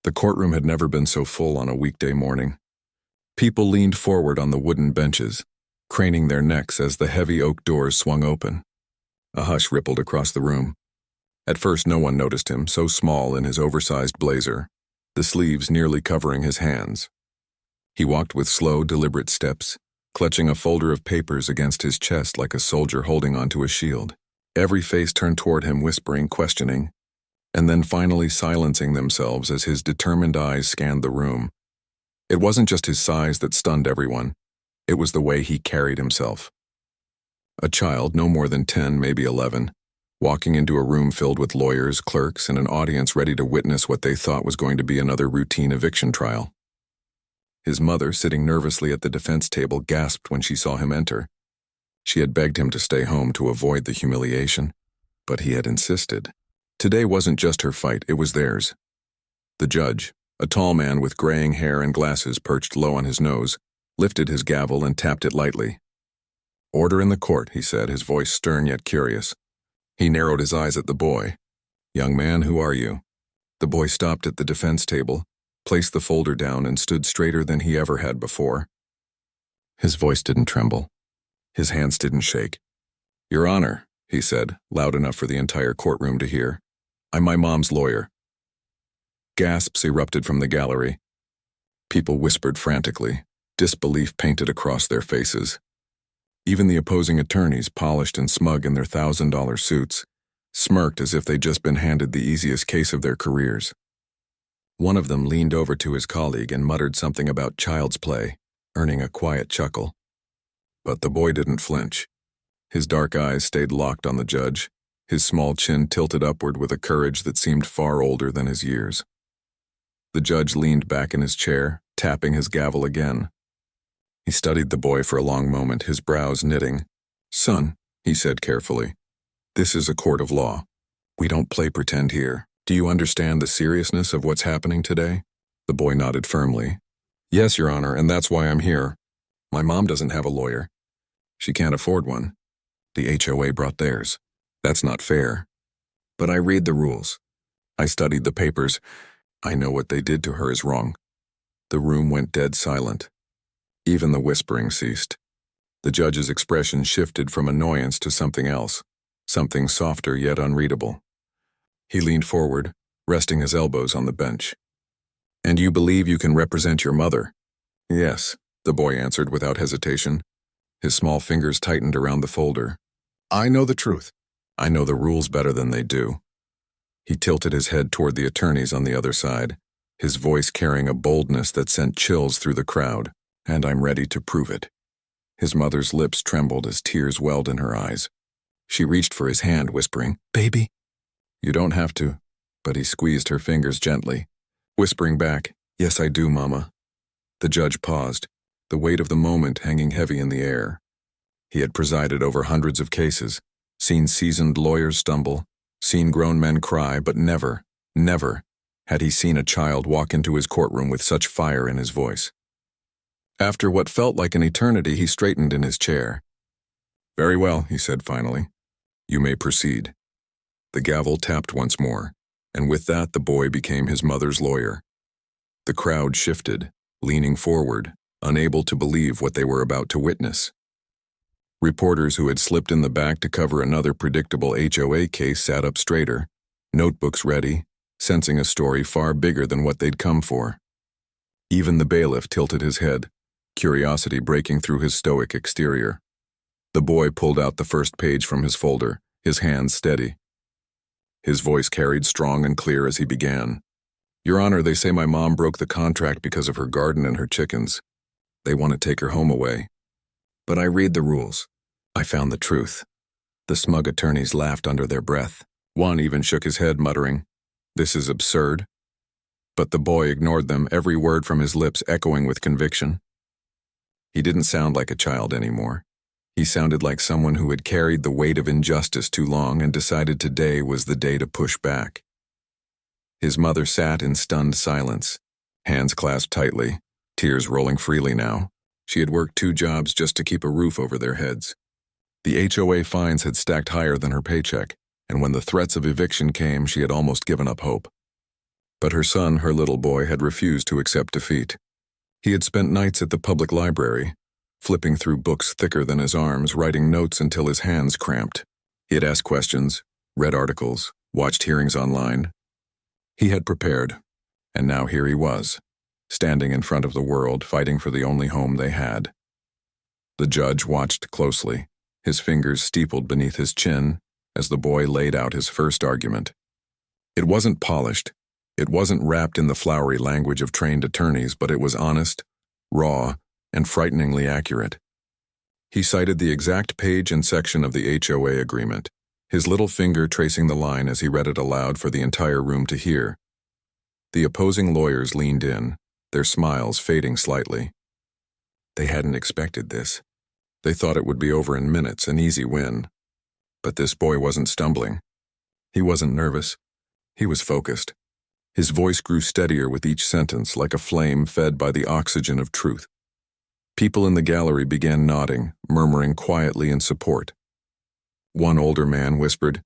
The courtroom had never been so full on a weekday morning. People leaned forward on the wooden benches, craning their necks as the heavy oak doors swung open. A hush rippled across the room. At first no one noticed him, so small in his oversized blazer, the sleeves nearly covering his hands. He walked with slow, deliberate steps, clutching a folder of papers against his chest like a soldier holding onto a shield. Every face turned toward him, whispering, questioning, and then finally silencing themselves as his determined eyes scanned the room. It wasn't just his size that stunned everyone. It was the way he carried himself. A child, no more than 10, maybe 11, walking into a room filled with lawyers, clerks, and an audience ready to witness what they thought was going to be another routine eviction trial. His mother, sitting nervously at the defense table, gasped when she saw him enter. She had begged him to stay home to avoid the humiliation, but he had insisted. Today wasn't just her fight, it was theirs. The judge, a tall man with graying hair and glasses perched low on his nose, lifted his gavel and tapped it lightly. "Order in the court," he said, his voice stern yet curious. He narrowed his eyes at the boy. "Young man, who are you?" The boy stopped at the defense table, placed the folder down, and stood straighter than he ever had before. His voice didn't tremble. His hands didn't shake. "Your Honor," he said, loud enough for the entire courtroom to hear, "I'm my mom's lawyer." Gasps erupted from the gallery. People whispered frantically, disbelief painted across their faces. Even the opposing attorneys, polished and smug in their $1,000 suits, smirked as if they'd just been handed the easiest case of their careers. One of them leaned over to his colleague and muttered something about child's play, earning a quiet chuckle. But the boy didn't flinch. His dark eyes stayed locked on the judge, his small chin tilted upward with a courage that seemed far older than his years. The judge leaned back in his chair, tapping his gavel again. He studied the boy for a long moment, his brows knitting. "Son," he said carefully, "this is a court of law. We don't play pretend here. Do you understand the seriousness of what's happening today?" The boy nodded firmly. "Yes, Your Honor, and that's why I'm here. My mom doesn't have a lawyer. She can't afford one. The HOA brought theirs. That's not fair. But I read the rules. I studied the papers. I know what they did to her is wrong." The room went dead silent. Even the whispering ceased. The judge's expression shifted from annoyance to something else, something softer yet unreadable. He leaned forward, resting his elbows on the bench. "And you believe you can represent your mother?" "Yes," the boy answered without hesitation. His small fingers tightened around the folder. "I know the truth. I know the rules better than they do." He tilted his head toward the attorneys on the other side, his voice carrying a boldness that sent chills through the crowd. "And I'm ready to prove it." His mother's lips trembled as tears welled in her eyes. She reached for his hand, whispering, "Baby." "You don't have to," but he squeezed her fingers gently, whispering back, "Yes, I do, Mama." The judge paused, the weight of the moment hanging heavy in the air. He had presided over hundreds of cases, seen seasoned lawyers stumble, seen grown men cry, but never, never had he seen a child walk into his courtroom with such fire in his voice. After what felt like an eternity, he straightened in his chair. "Very well," he said finally. "You may proceed." The gavel tapped once more, and with that the boy became his mother's lawyer. The crowd shifted, leaning forward, unable to believe what they were about to witness. Reporters who had slipped in the back to cover another predictable HOA case sat up straighter, notebooks ready, sensing a story far bigger than what they'd come for. Even the bailiff tilted his head, curiosity breaking through his stoic exterior. The boy pulled out the first page from his folder, his hands steady. His voice carried strong and clear as he began. "Your Honor, they say my mom broke the contract because of her garden and her chickens. They want to take her home away. But I read the rules. I found the truth." The smug attorneys laughed under their breath. One even shook his head, muttering, "This is absurd." But the boy ignored them, every word from his lips echoing with conviction. He didn't sound like a child anymore. He sounded like someone who had carried the weight of injustice too long and decided today was the day to push back. His mother sat in stunned silence, hands clasped tightly, tears rolling freely now. She had worked 2 jobs just to keep a roof over their heads. The HOA fines had stacked higher than her paycheck, and when the threats of eviction came, she had almost given up hope. But her son, her little boy, had refused to accept defeat. He had spent nights at the public library, flipping through books thicker than his arms, writing notes until his hands cramped. He had asked questions, read articles, watched hearings online. He had prepared, and now here he was, standing in front of the world, fighting for the only home they had. The judge watched closely, his fingers steepled beneath his chin as the boy laid out his first argument. It wasn't polished, it wasn't wrapped in the flowery language of trained attorneys, but it was honest, raw, and frighteningly accurate. He cited the exact page and section of the HOA agreement, his little finger tracing the line as he read it aloud for the entire room to hear. The opposing lawyers leaned in, their smiles fading slightly. They hadn't expected this. They thought it would be over in minutes, an easy win. But this boy wasn't stumbling. He wasn't nervous. He was focused. His voice grew steadier with each sentence, like a flame fed by the oxygen of truth. People in the gallery began nodding, murmuring quietly in support. One older man whispered,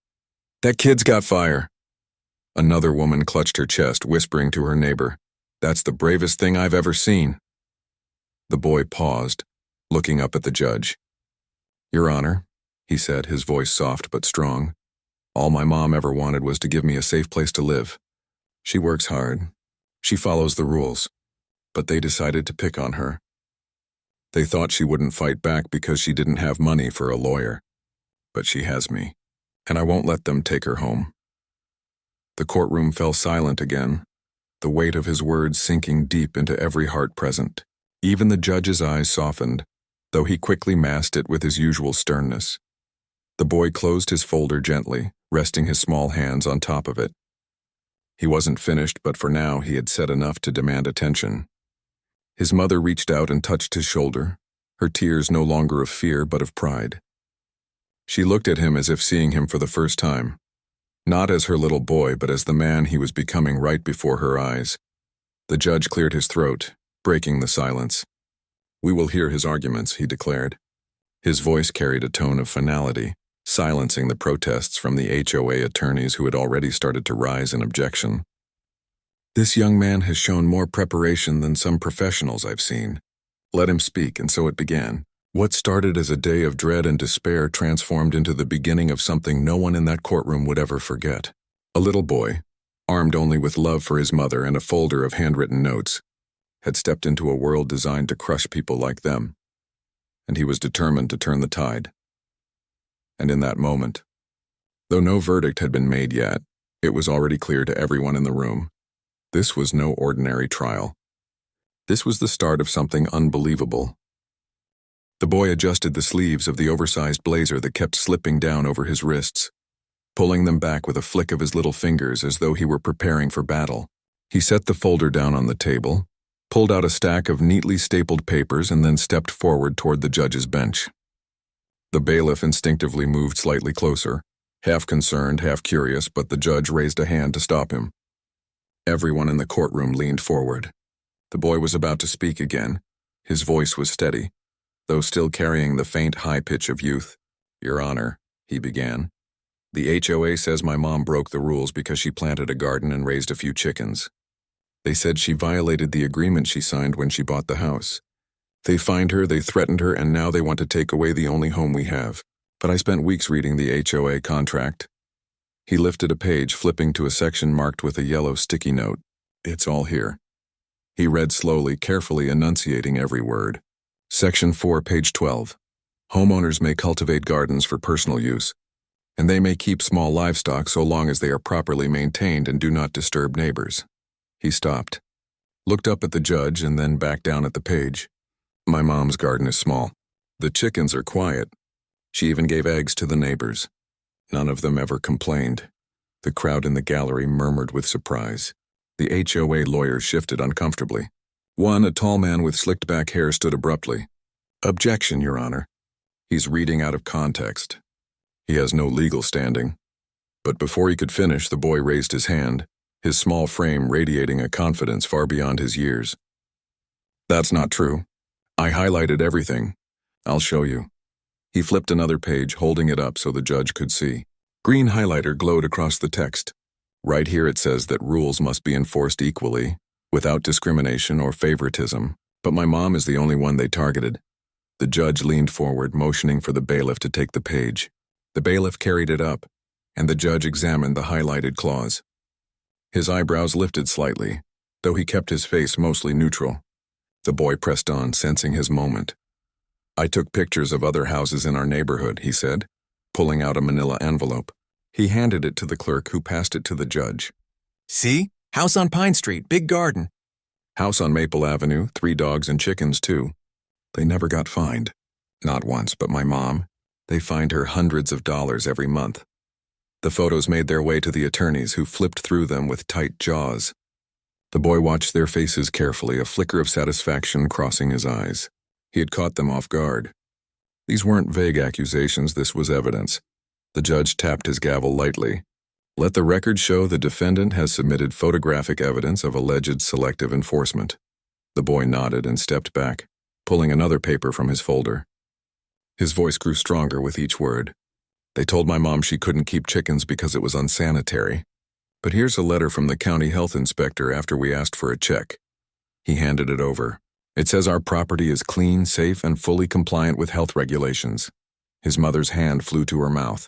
"That kid's got fire." Another woman clutched her chest, whispering to her neighbor, "That's the bravest thing I've ever seen." The boy paused, looking up at the judge. "Your Honor," he said, his voice soft but strong, "all my mom ever wanted was to give me a safe place to live. She works hard. She follows the rules. But they decided to pick on her. They thought she wouldn't fight back because she didn't have money for a lawyer. But she has me, and I won't let them take her home." The courtroom fell silent again, the weight of his words sinking deep into every heart present. Even the judge's eyes softened, though he quickly masked it with his usual sternness. The boy closed his folder gently, resting his small hands on top of it. He wasn't finished, but for now he had said enough to demand attention. His mother reached out and touched his shoulder, her tears no longer of fear but of pride. She looked at him as if seeing him for the first time, not as her little boy, but as the man he was becoming right before her eyes. The judge cleared his throat, breaking the silence. "We will hear his arguments," he declared. His voice carried a tone of finality, silencing the protests from the HOA attorneys who had already started to rise in objection. "This young man has shown more preparation than some professionals I've seen. Let him speak," and so it began. What started as a day of dread and despair transformed into the beginning of something no one in that courtroom would ever forget. A little boy, armed only with love for his mother and a folder of handwritten notes, had stepped into a world designed to crush people like them, and he was determined to turn the tide. And in that moment, though no verdict had been made yet, it was already clear to everyone in the room. This was no ordinary trial. This was the start of something unbelievable. The boy adjusted the sleeves of the oversized blazer that kept slipping down over his wrists, pulling them back with a flick of his little fingers as though he were preparing for battle. He set the folder down on the table, pulled out a stack of neatly stapled papers, and then stepped forward toward the judge's bench. The bailiff instinctively moved slightly closer, half concerned, half curious, but the judge raised a hand to stop him. Everyone in the courtroom leaned forward. The boy was about to speak again. His voice was steady, though still carrying the faint high pitch of youth. "Your Honor," he began, "the HOA says my mom broke the rules because she planted a garden and raised a few chickens. They said she violated the agreement she signed when she bought the house. They fined her, they threatened her, and now they want to take away the only home we have. But I spent weeks reading the HOA contract." He lifted a page, flipping to a section marked with a yellow sticky note. "It's all here." He read slowly, carefully enunciating every word. Section 4, page 12. "Homeowners may cultivate gardens for personal use, and they may keep small livestock so long as they are properly maintained and do not disturb neighbors." He stopped, looked up at the judge, and then back down at the page. "My mom's garden is small. The chickens are quiet. She even gave eggs to the neighbors. None of them ever complained." The crowd in the gallery murmured with surprise. The HOA lawyers shifted uncomfortably. One, a tall man with slicked-back hair, stood abruptly. "Objection, Your Honor. He's reading out of context. He has no legal standing." But before he could finish, the boy raised his hand, his small frame radiating a confidence far beyond his years. "That's not true. I highlighted everything. I'll show you." He flipped another page, holding it up so the judge could see. Green highlighter glowed across the text. Right here it says that rules must be enforced equally, without discrimination or favoritism, but my mom is the only one they targeted. The judge leaned forward, motioning for the bailiff to take the page. The bailiff carried it up, and the judge examined the highlighted clause. His eyebrows lifted slightly, though he kept his face mostly neutral. The boy pressed on, sensing his moment. I took pictures of other houses in our neighborhood, he said, pulling out a manila envelope. He handed it to the clerk, who passed it to the judge. See? House on Pine Street, big garden. House on Maple Avenue, 3 dogs and chickens, too. They never got fined. Not once, but my mom. They fined her hundreds of dollars every month. The photos made their way to the attorneys, who flipped through them with tight jaws. The boy watched their faces carefully, a flicker of satisfaction crossing his eyes. He had caught them off guard. These weren't vague accusations, this was evidence. The judge tapped his gavel lightly. Let the record show the defendant has submitted photographic evidence of alleged selective enforcement. The boy nodded and stepped back, pulling another paper from his folder. His voice grew stronger with each word. They told my mom she couldn't keep chickens because it was unsanitary. But here's a letter from the county health inspector after we asked for a check. He handed it over. It says our property is clean, safe, and fully compliant with health regulations. His mother's hand flew to her mouth.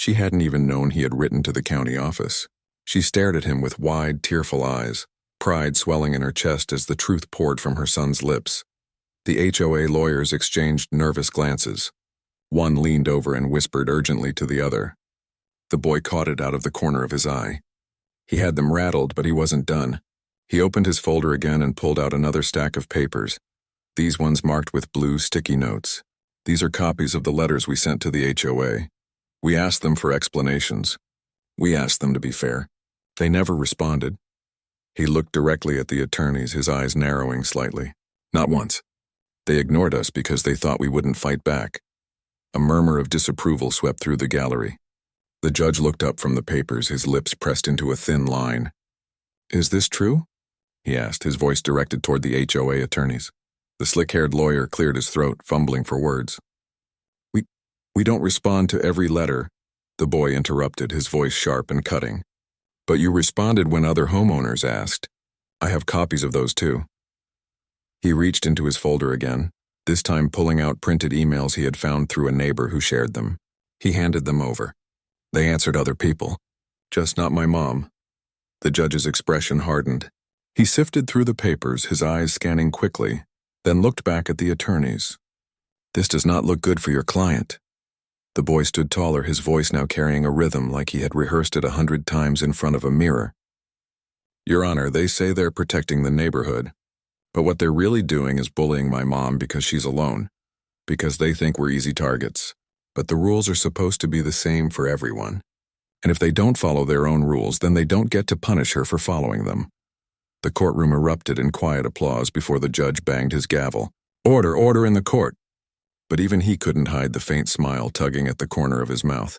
She hadn't even known he had written to the county office. She stared at him with wide, tearful eyes, pride swelling in her chest as the truth poured from her son's lips. The HOA lawyers exchanged nervous glances. One leaned over and whispered urgently to the other. The boy caught it out of the corner of his eye. He had them rattled, but he wasn't done. He opened his folder again and pulled out another stack of papers. These ones marked with blue sticky notes. These are copies of the letters we sent to the HOA. We asked them for explanations. We asked them to be fair. They never responded. He looked directly at the attorneys, his eyes narrowing slightly. Not once. They ignored us because they thought we wouldn't fight back. A murmur of disapproval swept through the gallery. The judge looked up from the papers, his lips pressed into a thin line. Is this true? He asked, his voice directed toward the HOA attorneys. The slick-haired lawyer cleared his throat, fumbling for words. We don't respond to every letter, the boy interrupted, his voice sharp and cutting. But you responded when other homeowners asked. I have copies of those too. He reached into his folder again, this time pulling out printed emails he had found through a neighbor who shared them. He handed them over. They answered other people, just not my mom. The judge's expression hardened. He sifted through the papers, his eyes scanning quickly, then looked back at the attorneys. This does not look good for your client. The boy stood taller, his voice now carrying a rhythm like he had rehearsed it 100 times in front of a mirror. Your Honor, they say they're protecting the neighborhood, but what they're really doing is bullying my mom because she's alone, because they think we're easy targets. But the rules are supposed to be the same for everyone. And if they don't follow their own rules, then they don't get to punish her for following them. The courtroom erupted in quiet applause before the judge banged his gavel. Order, order in the court. But even he couldn't hide the faint smile tugging at the corner of his mouth.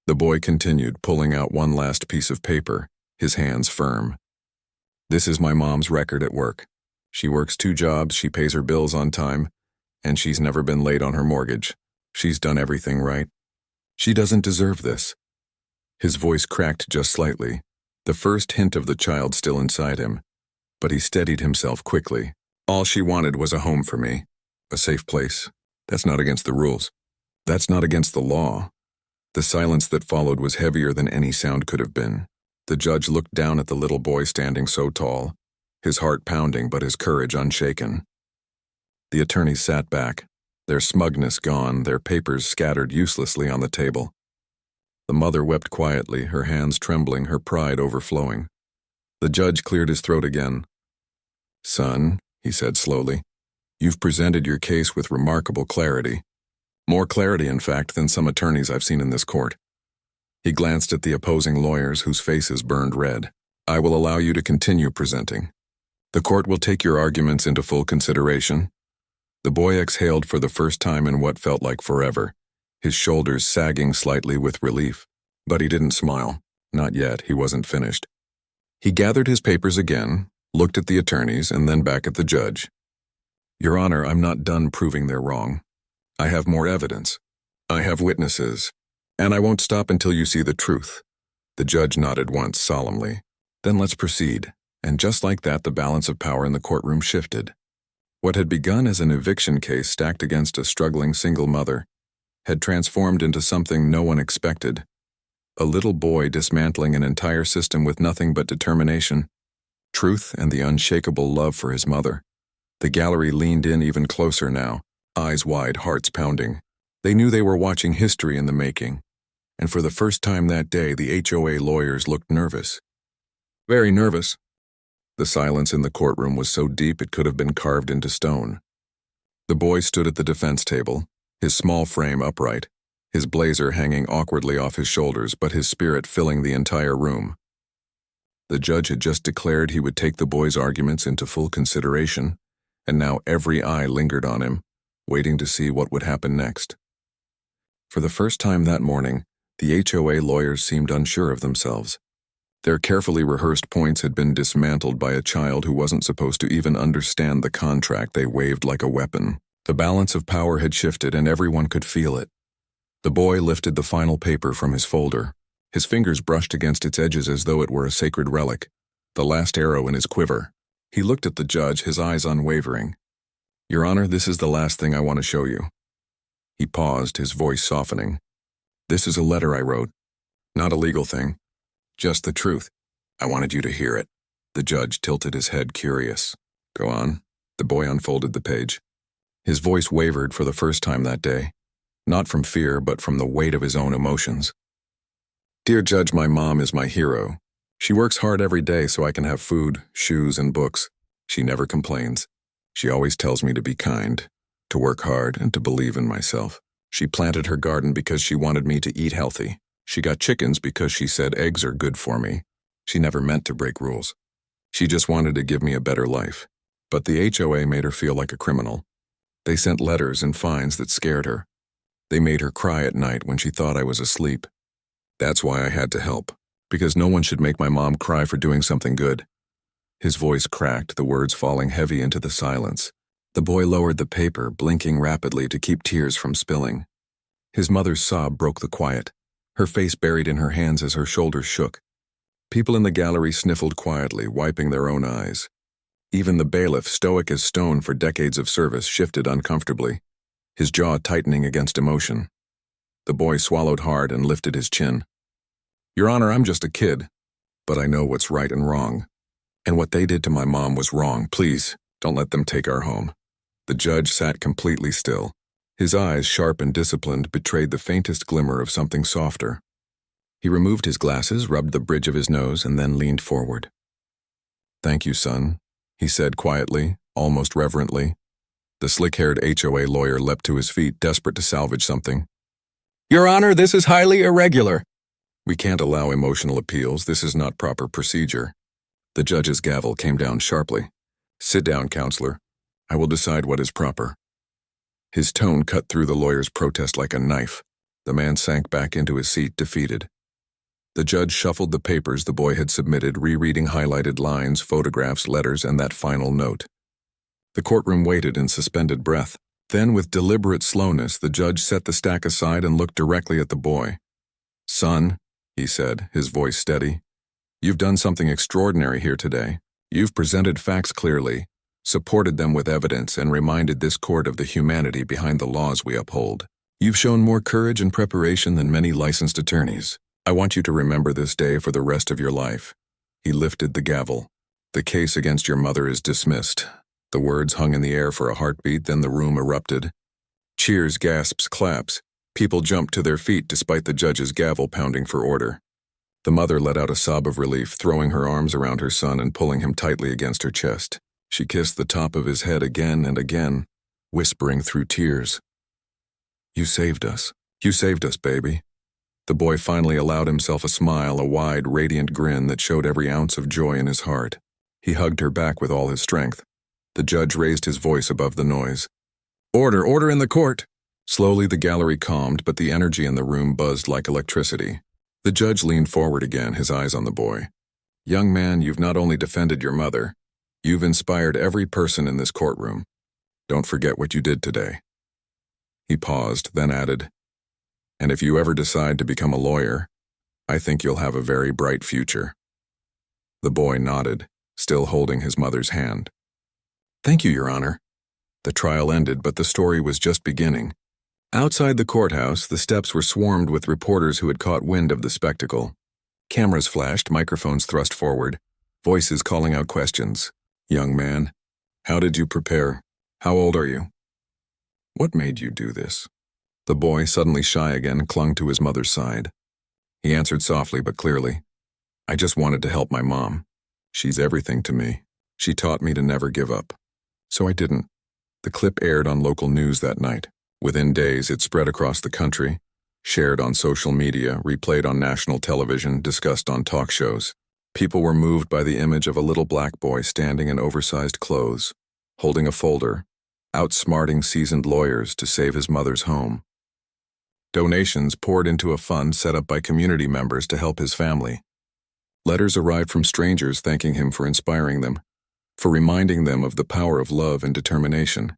The boy continued, pulling out one last piece of paper, his hands firm. This is my mom's record at work. She works 2 jobs, she pays her bills on time, and she's never been late on her mortgage. She's done everything right. She doesn't deserve this. His voice cracked just slightly, the first hint of the child still inside him, but he steadied himself quickly. All she wanted was a home for me, a safe place. That's not against the rules. That's not against the law. The silence that followed was heavier than any sound could have been. The judge looked down at the little boy standing so tall, his heart pounding but his courage unshaken. The attorneys sat back, their smugness gone, their papers scattered uselessly on the table. The mother wept quietly, her hands trembling, her pride overflowing. The judge cleared his throat again. Son, he said slowly, you've presented your case with remarkable clarity. More clarity, in fact, than some attorneys I've seen in this court. He glanced at the opposing lawyers whose faces burned red. I will allow you to continue presenting. The court will take your arguments into full consideration. The boy exhaled for the first time in what felt like forever, his shoulders sagging slightly with relief. But he didn't smile. Not yet, he wasn't finished. He gathered his papers again, looked at the attorneys, and then back at the judge. Your Honor, I'm not done proving they're wrong. I have more evidence. I have witnesses. And I won't stop until you see the truth. The judge nodded once solemnly. Then let's proceed. And just like that, the balance of power in the courtroom shifted. What had begun as an eviction case stacked against a struggling single mother had transformed into something no one expected. A little boy dismantling an entire system with nothing but determination, truth, and the unshakable love for his mother. The gallery leaned in even closer now, eyes wide, hearts pounding. They knew they were watching history in the making. And for the first time that day, the HOA lawyers looked nervous. Very nervous. The silence in the courtroom was so deep it could have been carved into stone. The boy stood at the defense table, his small frame upright, his blazer hanging awkwardly off his shoulders, but his spirit filling the entire room. The judge had just declared he would take the boy's arguments into full consideration, and now every eye lingered on him, waiting to see what would happen next. For the first time that morning, the HOA lawyers seemed unsure of themselves. Their carefully rehearsed points had been dismantled by a child who wasn't supposed to even understand the contract they waved like a weapon. The balance of power had shifted and everyone could feel it. The boy lifted the final paper from his folder. His fingers brushed against its edges as though it were a sacred relic, the last arrow in his quiver. He looked at the judge, his eyes unwavering. "Your Honor, this is the last thing I want to show you." He paused, his voice softening. "This is a letter I wrote. Not a legal thing. Just the truth. I wanted you to hear it." The judge tilted his head, curious. "Go on." The boy unfolded the page. His voice wavered for the first time that day, not from fear, but from the weight of his own emotions. "Dear Judge, my mom is my hero. She works hard every day so I can have food, shoes, and books. She never complains. She always tells me to be kind, to work hard, and to believe in myself. She planted her garden because she wanted me to eat healthy. She got chickens because she said eggs are good for me. She never meant to break rules. She just wanted to give me a better life. But the HOA made her feel like a criminal. They sent letters and fines that scared her. They made her cry at night when she thought I was asleep. That's why I had to help, because no one should make my mom cry for doing something good." His voice cracked, the words falling heavy into the silence. The boy lowered the paper, blinking rapidly to keep tears from spilling. His mother's sob broke the quiet, her face buried in her hands as her shoulders shook. People in the gallery sniffled quietly, wiping their own eyes. Even the bailiff, stoic as stone for decades of service, shifted uncomfortably, his jaw tightening against emotion. The boy swallowed hard and lifted his chin. "Your Honor, I'm just a kid, but I know what's right and wrong. And what they did to my mom was wrong. Please, don't let them take our home." The judge sat completely still. His eyes, sharp and disciplined, betrayed the faintest glimmer of something softer. He removed his glasses, rubbed the bridge of his nose, and then leaned forward. "Thank you, son," he said quietly, almost reverently. The slick-haired HOA lawyer leapt to his feet, desperate to salvage something. "Your Honor, this is highly irregular." "We can't allow emotional appeals. This is not proper procedure." The judge's gavel came down sharply. "Sit down, counselor. I will decide what is proper." His tone cut through the lawyer's protest like a knife. The man sank back into his seat, defeated. The judge shuffled the papers the boy had submitted, rereading highlighted lines, photographs, letters, and that final note. The courtroom waited in suspended breath. Then, with deliberate slowness, the judge set the stack aside and looked directly at the boy. "Son," he said, his voice steady, "you've done something extraordinary here today. You've presented facts clearly, supported them with evidence, and reminded this court of the humanity behind the laws we uphold. You've shown more courage and preparation than many licensed attorneys. I want you to remember this day for the rest of your life." He lifted the gavel. "The case against your mother is dismissed." The words hung in the air for a heartbeat, then the room erupted. Cheers, gasps, claps. People jumped to their feet despite the judge's gavel pounding for order. The mother let out a sob of relief, throwing her arms around her son and pulling him tightly against her chest. She kissed the top of his head again and again, whispering through tears, "You saved us. You saved us, baby." The boy finally allowed himself a smile, a wide, radiant grin that showed every ounce of joy in his heart. He hugged her back with all his strength. The judge raised his voice above the noise. "Order, order in the court!" Slowly the gallery calmed, but the energy in the room buzzed like electricity. The judge leaned forward again, his eyes on the boy. "Young man, you've not only defended your mother, you've inspired every person in this courtroom. Don't forget what you did today." He paused, then added, "And if you ever decide to become a lawyer, I think you'll have a very bright future." The boy nodded, still holding his mother's hand. "Thank you, Your Honor." The trial ended, but the story was just beginning. Outside the courthouse, the steps were swarmed with reporters who had caught wind of the spectacle. Cameras flashed, microphones thrust forward, voices calling out questions. "Young man, how did you prepare? How old are you? What made you do this?" The boy, suddenly shy again, clung to his mother's side. He answered softly but clearly, "I just wanted to help my mom. She's everything to me. She taught me to never give up. So I didn't." The clip aired on local news that night. Within days, it spread across the country, shared on social media, replayed on national television, discussed on talk shows. People were moved by the image of a little black boy standing in oversized clothes, holding a folder, outsmarting seasoned lawyers to save his mother's home. Donations poured into a fund set up by community members to help his family. Letters arrived from strangers thanking him for inspiring them, for reminding them of the power of love and determination.